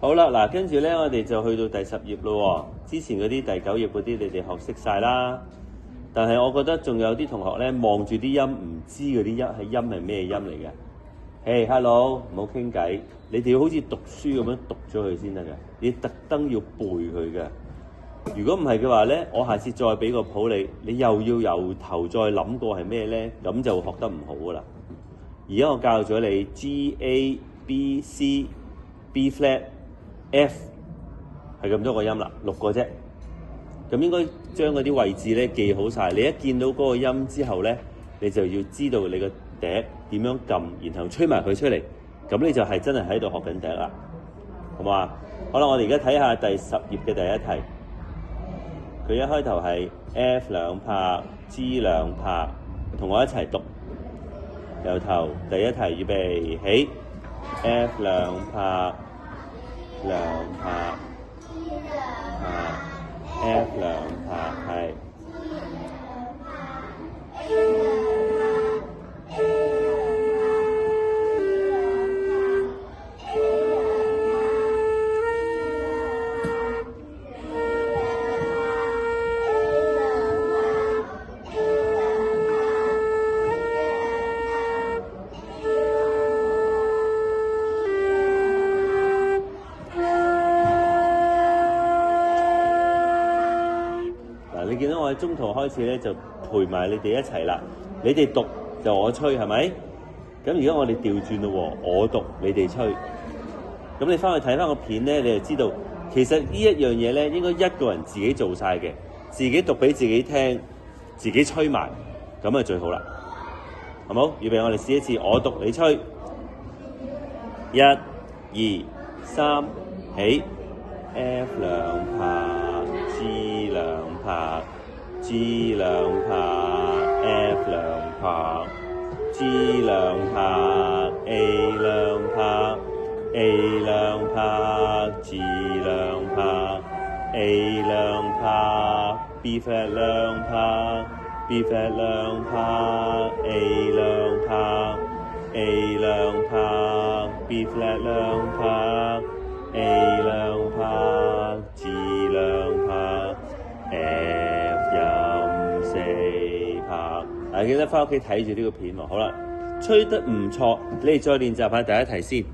好啦，嗱，跟住咧，我哋就去到第10頁咯喎。之前嗰啲第9頁嗰啲，你哋學識晒啦。但係我覺得仲有啲同學咧，望住啲音，唔知嗰啲音係咩音嚟嘅。Hey, hello，唔好傾偈。你哋要好似讀書咁樣讀咗佢先得嘅。你特登要背佢嘅。如果唔係嘅話咧，我下次再俾個譜你，你又要由頭再諗過係咩咧，咁就學得唔好噶啦。而家我教咗你 G A B C B flat F 係咁多個音啦，6個啫。咁應該將嗰啲位置咧記好晒。你一見到嗰個音之後咧，你就要知道你個笛點樣撳，然後吹埋佢出嚟。咁你就係真係喺度學緊笛啦，好唔好啊？好啦，我哋而家睇下第10頁嘅第一題。佢一開頭係 F 兩拍 G 兩拍，同我一齊讀。由頭第一題預備起 F 兩拍兩拍F 兩拍係。你見到我喺中途開始咧，就陪埋你哋一齊啦。你哋讀就我吹，係咪？咁而家我哋調轉咯喎，我讀你哋吹。咁你翻去睇翻個片咧，你就知道其實呢一樣嘢咧，應該一個人自己做晒嘅，自己讀俾自己聽，自己吹埋，咁啊最好啦。好冇？預備，我哋試一次，我讀你吹。1、2、3，起 F 兩拍 G 兩拍 G 兩拍 F 兩拍 G 兩拍 A 兩拍 A 兩拍 G 兩拍 A 兩拍 B flat 兩拍 B flat 兩拍 A 兩拍 A 兩拍 B flat 兩拍 A 兩拍 G 兩拍 F 音4拍。記得翻屋企睇住呢個片喎。好啦，吹得唔錯，你哋再練習下第一題先。